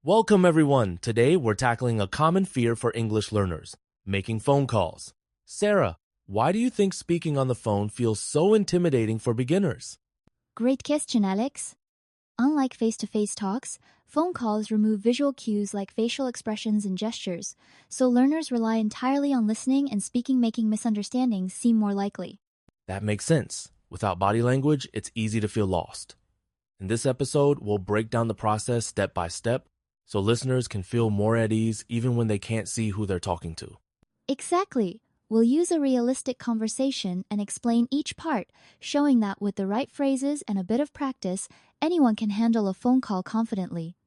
Welcome, everyone. Today, we're tackling a common fear for English learners, making phone calls. Sarah, why do you think speaking on the phone feels so intimidating for beginners? Great question, Alex. Unlike face-to-face talks, phone calls remove visual cues like facial expressions and gestures, so learners rely entirely on listening and speaking, making misunderstandings seem more likely. That makes sense. Without body language, it's easy to feel lost. In this episode, we'll break down the process step by step so listeners can feel more at ease even when they can't see who they're talking to. Exactly. We'll use a realistic conversation and explain each part, showing that with the right phrases and a bit of practice, anyone can handle a phone call confidently.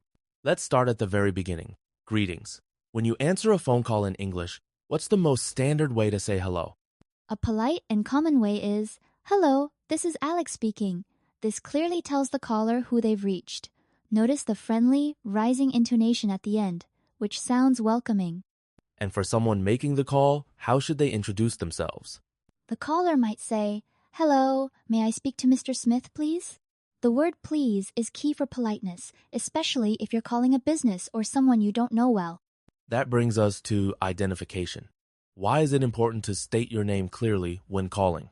Let's start at the very beginning. Greetings. When you answer a phone call in English, what's the most standard way to say hello? A polite and common way is, "Hello, this is Alex speaking." This clearly tells the caller who they've reached. Notice the friendly, rising intonation at the end, which sounds welcoming. And for someone making the call, how should they introduce themselves? The caller might say, "Hello, may I speak to Mr. Smith, please?" The word please is key for politeness, especially if you're calling a business or someone you don't know well. That brings us to identification. Why is it important to state your name clearly when calling?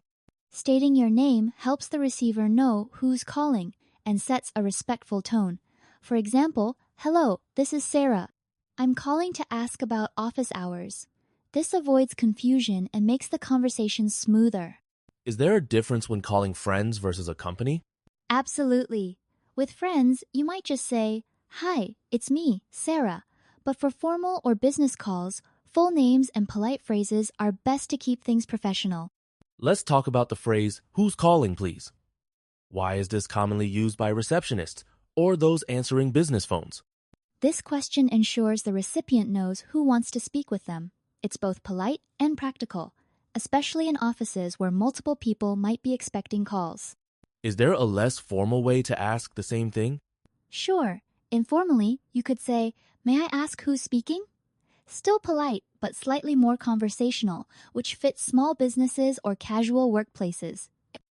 Stating your name helps the receiver know who's calling and sets a respectful tone. For example, "Hello, this is Sarah. I'm calling to ask about office hours." This avoids confusion and makes the conversation smoother. Is there a difference when calling friends versus a company? Absolutely. With friends, you might just say, "Hi, it's me, Sarah." But for formal or business calls, full names and polite phrases are best to keep things professional. Let's talk about the phrase, "Who's calling, please?" Why is this commonly used by receptionists or those answering business phones? This question ensures the recipient knows who wants to speak with them. It's both polite and practical, especially in offices where multiple people might be expecting calls. Is there a less formal way to ask the same thing? Sure, informally, you could say, "May I ask who's speaking?" Still polite, but slightly more conversational, which fits small businesses or casual workplaces.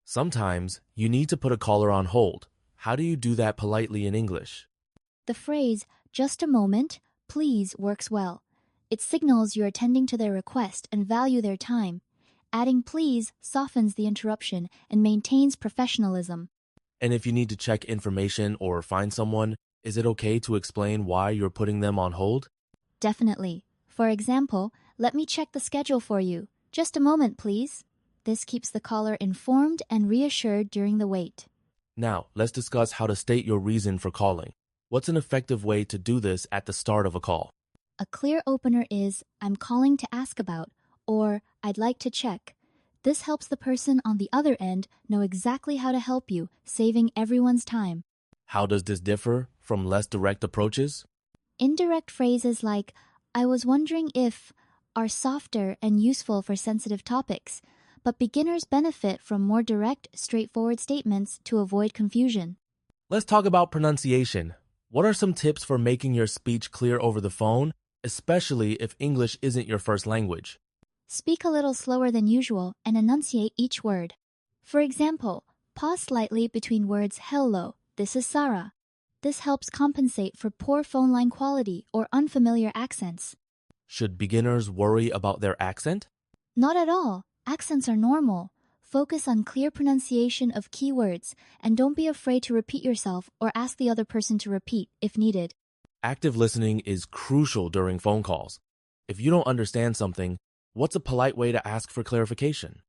Sometimes you need to put a caller on hold. How do you do that politely in English? The phrase, "just a moment, please," works well. It signals you're attending to their request and value their time. Adding "please" softens the interruption and maintains professionalism. And if you need to check information or find someone, is it okay to explain why you're putting them on hold? Definitely. For example, "Let me check the schedule for you. Just a moment, please." This keeps the caller informed and reassured during the wait. Now, let's discuss how to state your reason for calling. What's an effective way to do this at the start of a call? A clear opener is, "I'm calling to ask about," or "I'd like to check." This helps the person on the other end know exactly how to help you, saving everyone's time. How does this differ from less direct approaches? Indirect phrases like, "I was wondering if," are softer and useful for sensitive topics, but beginners benefit from more direct, straightforward statements to avoid confusion. Let's talk about pronunciation. What are some tips for making your speech clear over the phone, especially if English isn't your first language? Speak a little slower than usual and enunciate each word. For example, pause slightly between words "Hello, this is Sarah." This helps compensate for poor phone line quality or unfamiliar accents. Should beginners worry about their accent? Not at all. Accents are normal. Focus on clear pronunciation of keywords and don't be afraid to repeat yourself or ask the other person to repeat if needed. Active listening is crucial during phone calls. If you don't understand something, what's a polite way to ask for clarification?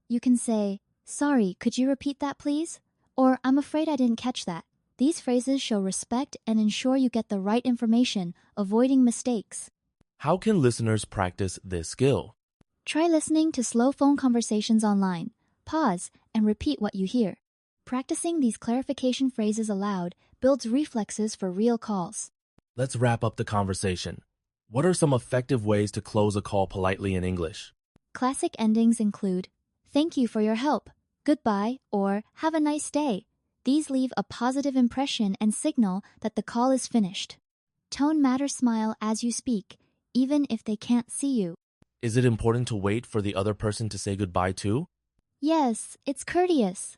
You can say, "Sorry, could you repeat that please?" Or "I'm afraid I didn't catch that." These phrases show respect and ensure you get the right information, avoiding mistakes. How can listeners practice this skill? Try listening to slow phone conversations online. Pause and repeat what you hear. Practicing these clarification phrases aloud builds reflexes for real calls. Let's wrap up the conversation. What are some effective ways to close a call politely in English? Classic endings include, "Thank you for your help," "Goodbye," or "Have a nice day." These leave a positive impression and signal that the call is finished. Tone matters. Smile as you speak, even if they can't see you. Is it important to wait for the other person to say goodbye too? Yes, it's courteous.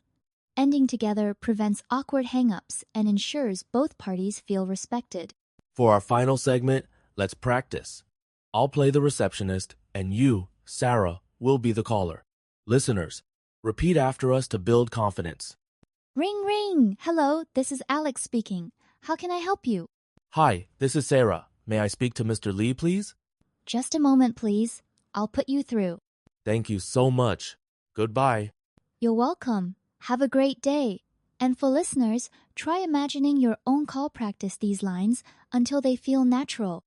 Ending together prevents awkward hang-ups and ensures both parties feel respected. For our final segment, let's practice. I'll play the receptionist, and you, Sarah, will be the caller. Listeners, repeat after us to build confidence. Ring, ring. Hello, this is Alex speaking. How can I help you? Hi, this is Sarah. May I speak to Mr. Lee, please? Just a moment, please. I'll put you through. Thank you so much. Goodbye. You're welcome. Have a great day. And for listeners, try imagining your own call practice these lines until they feel natural.